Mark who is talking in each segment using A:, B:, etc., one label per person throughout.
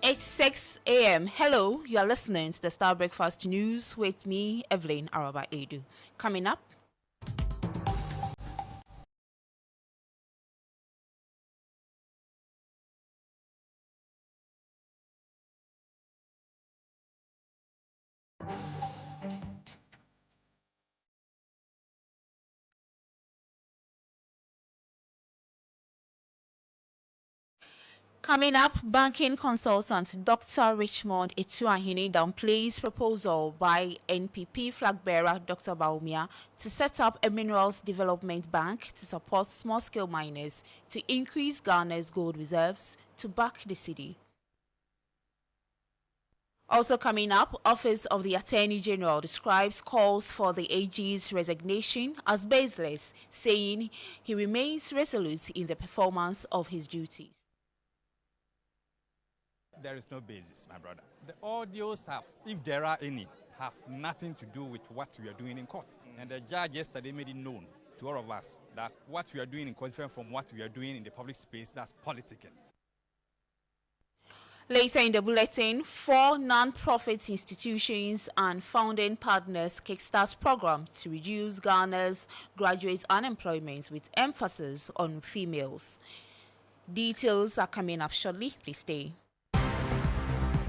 A: It's 6 a.m. Hello, you are listening to the Star Breakfast News with me, Evelyn Araba Aidoo. Coming up, banking consultant Dr. Richmond Etuahini downplays proposal by NPP flag bearer Dr. Baumia to set up a minerals development bank to support small-scale miners to increase Ghana's gold reserves to back the city. Also coming up, Office of the Attorney General describes calls for the AG's resignation as baseless, saying he remains resolute in the performance of his duties.
B: There is no basis, my brother. The audios have, if there are any, have nothing to do with what we are doing in court. And the judge yesterday made it known to all of us that what we are doing in court is different from what we are doing in the public space. That's politicking.
A: Later in the bulletin, 4 non-profit institutions and founding partners kickstart program to reduce Ghana's graduate unemployment with emphasis on females. Details are coming up shortly. Please stay.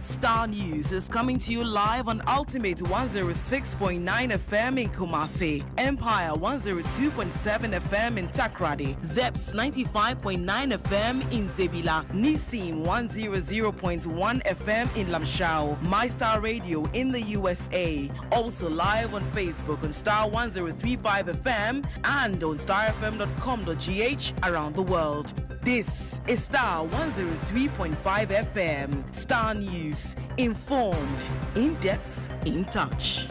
C: Star News is coming to you live on Ultimate 106.9 FM in Kumasi, Empire 102.7 FM in Takrady, Zeps 95.9 FM in Zebila, Nissim 100.1 FM in Lamshao, My Star Radio in the USA. Also live on Facebook on Star 1035 FM and on starfm.com.gh around the world. This is Star 103.5 FM. Star News. Informed, in depth, in touch.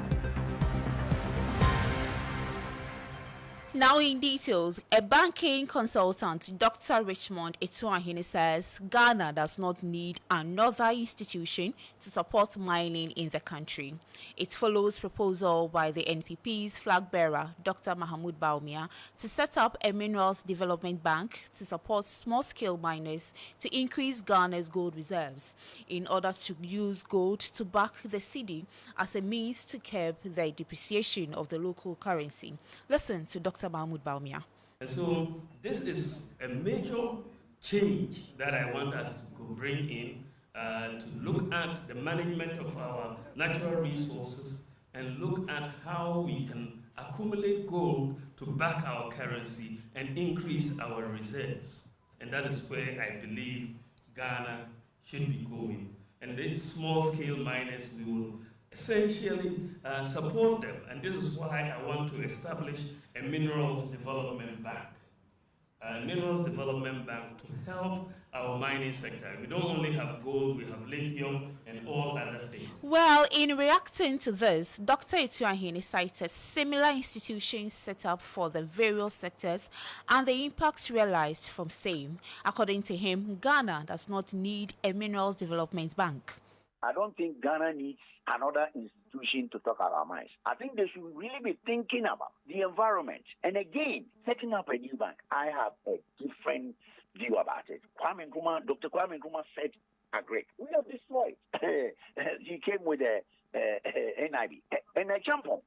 A: Now in details, a banking consultant, Dr. Richmond Etuahini, says Ghana does not need another institution to support mining in the country. It follows proposal by the NPP's flag bearer, Dr. Mahmoud Baumia, to set up a minerals development bank to support small-scale miners to increase Ghana's gold reserves in order to use gold to back the cedi as a means to curb the depreciation of the local currency. Listen to Dr. Mahmoud Baumia.
D: And so this is a major change that I want us to bring in to look at the management of our natural resources and look at how we can accumulate gold to back our currency and increase our reserves. And that is where I believe Ghana should be going. And these small-scale miners, we will essentially support them. And this is why I want to establish a minerals development bank. A minerals development bank to help our mining sector. We don't only have gold, we have lithium and all other things.
A: Well, in reacting to this, Dr. Etuahini cited similar institutions set up for the various sectors and the impacts realized from same. According to him, Ghana does not need a minerals development bank.
E: I don't think Ghana needs another institution to talk our minds. I think they should really be thinking about the environment. And again, setting up a new bank, I have a different view about it. Dr. Kwame Nkrumah said, agree. We are destroyed. He came with a NIB and a champon,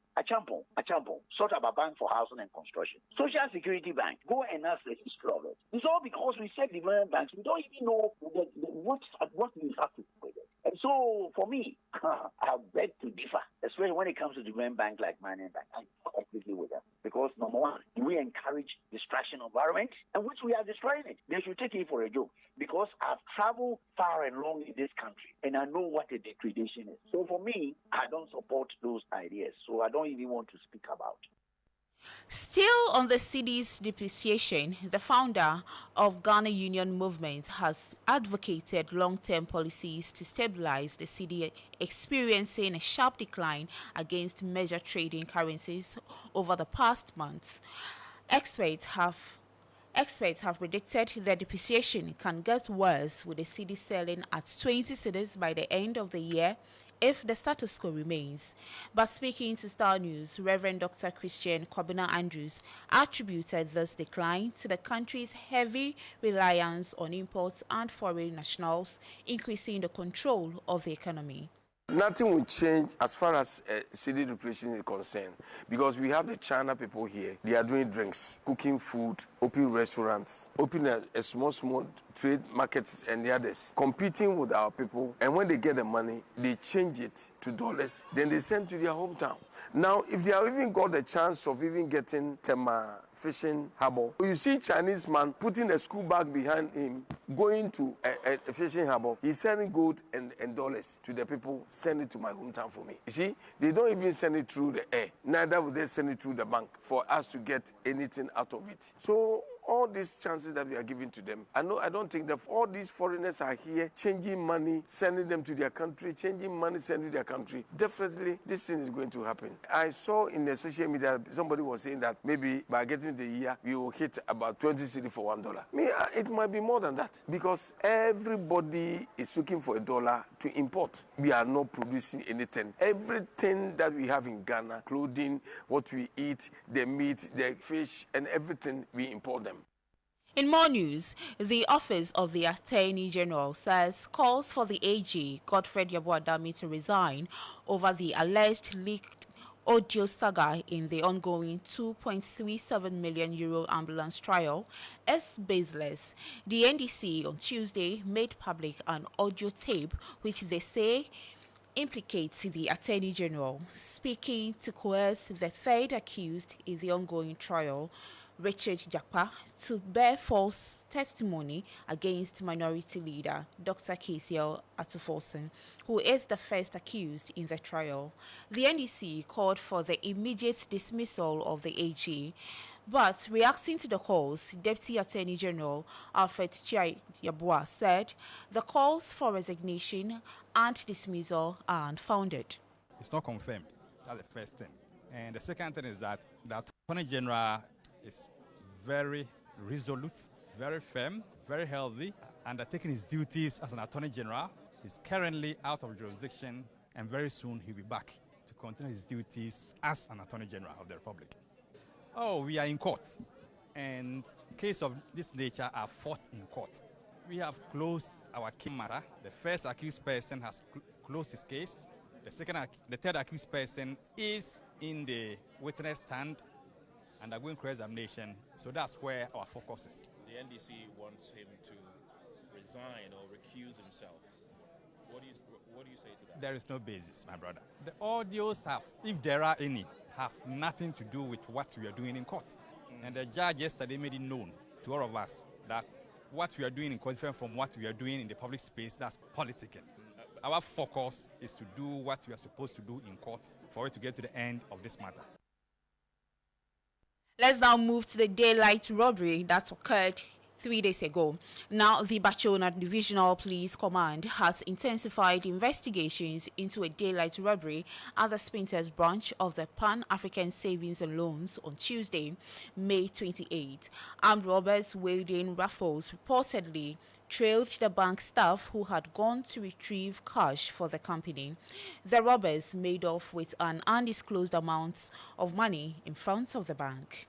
E: sort of a bank for housing and construction. Social Security Bank, go and ask the history of it. It's all because we said development banks, we don't even know what we have to do with it. And so, for me, I beg to differ, especially when it comes to development bank like mining bank. I completely with them. Because, number one, we encourage distraction environment, and which we are destroying it. They should take it for a joke. Because I've traveled far and long in this country, and I know what a degradation is. So, for me, I don't support those ideas. So, I don't even want to speak about.
A: Still on the cedi's depreciation, the founder of Ghana Union Movement has advocated long-term policies to stabilize the cedi experiencing a sharp decline against major trading currencies over the past month. Experts have predicted the depreciation can get worse, with the cedi selling at 20 cedis by the end of the year if the status quo remains. But speaking to Starr News, Reverend Dr. Christian Kwabena Andrews attributed this decline to the country's heavy reliance on imports and foreign nationals, increasing the control of the economy.
F: Nothing will change as far as city representation is concerned, because we have the China people here. They are doing drinks, cooking food, opening restaurants, opening a small trade markets and the others, competing with our people. And when they get the money, they change it to dollars, then they send to their hometown. Now, if they have even got the chance of even getting Tema fishing harbor, you see Chinese man putting a school bag behind him, going to a fishing harbor, he's sending gold and dollars to the people, send it to my hometown for me. You see, they don't even send it through the air, neither would they send it through the bank for us to get anything out of it. So all these chances that we are giving to them, I don't think that all these foreigners are here changing money, sending them to their country, changing money, sending to their country. Definitely, this thing is going to happen. I saw in the social media, somebody was saying that maybe by getting the year, we will hit about 20 cedi for $1. It might be more than that, because everybody is looking for $1 to import. We are not producing anything. Everything that we have in Ghana, clothing, what we eat, the meat, the fish, and everything, we import them.
A: In more news, the Office of the Attorney General says calls for the AG, Godfrey Yabuadami, to resign over the alleged leaked audio saga in the ongoing €2.37 million ambulance trial is baseless. The NDC on Tuesday made public an audio tape which they say implicates the Attorney General, speaking to coerce the third accused in the ongoing trial, Richard Japa, to bear false testimony against Minority Leader Dr. KCL Atuforsen, who is the first accused in the trial. The NDC called for the immediate dismissal of the AG, but reacting to the calls, Deputy Attorney General Alfred Chiai Yabua said the calls for resignation and dismissal are unfounded.
B: It's not confirmed. That's the first thing. And the second thing is that the Attorney General is very resolute, very firm, very healthy, undertaking his duties as an Attorney General. He's currently out of jurisdiction, and very soon he'll be back to continue his duties as an Attorney General of the Republic. Oh, we are in court, and cases of this nature are fought in court. We have closed our case matter. The first accused person has closed his case. The third accused person is in the witness stand undergoing cross-examination, so that's where our focus is.
G: The NDC wants him to resign or recuse himself. What do you say to that?
B: There is no basis, my brother. The audios have, if there are any, have nothing to do with what we are doing in court. And the judge yesterday made it known to all of us that what we are doing in court is different from what we are doing in the public space. That's politicking. Our focus is to do what we are supposed to do in court for it to get to the end of this matter.
A: Let's now move to the daylight robbery that occurred 3 days ago. Now, the Bachona Divisional Police Command has intensified investigations into a daylight robbery at the Spinters branch of the Pan-African Savings and Loans on Tuesday, May 28. Armed robbers wielding rifles reportedly trailed the bank staff who had gone to retrieve cash for the company. The robbers made off with an undisclosed amount of money in front of the bank.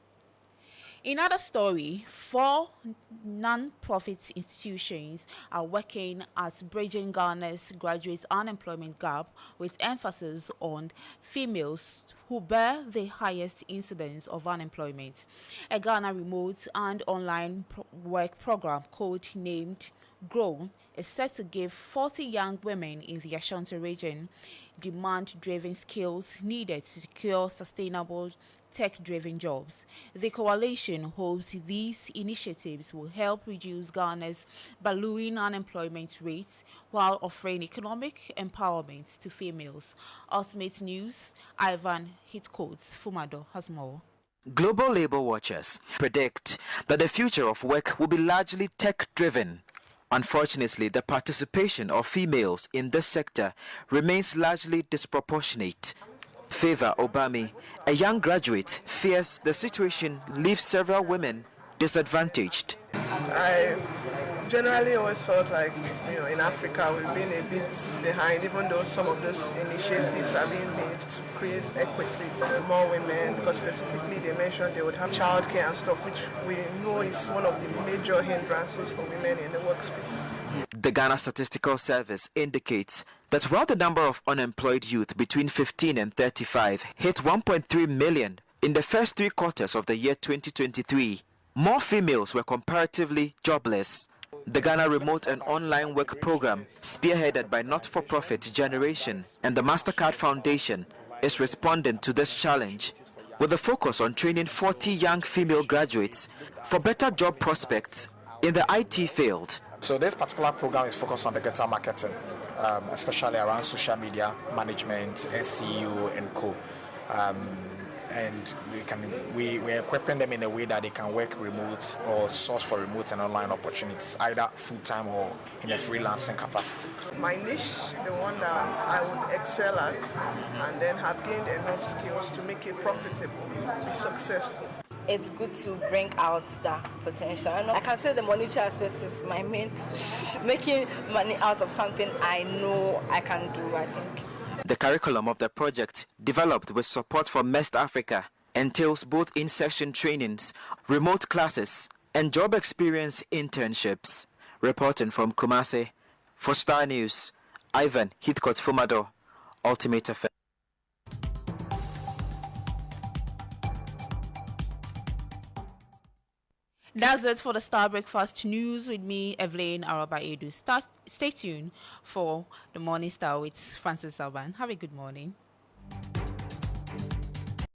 A: In another story, 4 non-profit institutions are working at bridging Ghana's graduate unemployment gap with emphasis on females who bear the highest incidence of unemployment. A Ghana remote and online work program code-named GROW is set to give 40 young women in the Ashanti region demand-driven skills needed to secure sustainable tech-driven jobs. The coalition hopes these initiatives will help reduce Ghana's ballooning unemployment rates while offering economic empowerment to females. Ultimate News, Ivan Hitcoats Fumado has more.
H: Global labor watchers predict that the future of work will be largely tech-driven. Unfortunately, the participation of females in this sector remains largely disproportionate. Favor Obami, a young graduate, fears the situation leaves several women disadvantaged.
I: I generally always felt like, in Africa we've been a bit behind, even though some of those initiatives are being made to create equity for more women, because specifically they mentioned they would have childcare and stuff, which we know is one of the major hindrances for women in the workspace.
H: The Ghana Statistical Service indicates that while the number of unemployed youth between 15 and 35 hit 1.3 million in the first 3 quarters of the year 2023, more females were comparatively jobless. The Ghana Remote and Online Work Program, spearheaded by Not-for-Profit Generation and the MasterCard Foundation, is responding to this challenge with a focus on training 40 young female graduates for better job prospects in the IT field.
J: So this particular program is focused on digital marketing, especially around social media management, SEO, and co. And we're equipping them in a way that they can work remote or source for remote and online opportunities, either full-time or in a freelancing capacity.
I: My niche, the one that I would excel at, and then have gained enough skills to make it profitable, be successful.
K: It's good to bring out that potential. I can say the monetary aspect is my main, making money out of something I know I can do, I think.
H: The curriculum of the project, developed with support from Mest Africa, entails both in-session trainings, remote classes, and job experience internships. Reporting from Kumasi, for Starr News, Ivan Heathcote Fumado, Ultimate FM.
A: That's it for the Star Breakfast News with me, Evelyn Araba Aidoo. Stay tuned for the Morning Star with Francis Alban. Have a good morning.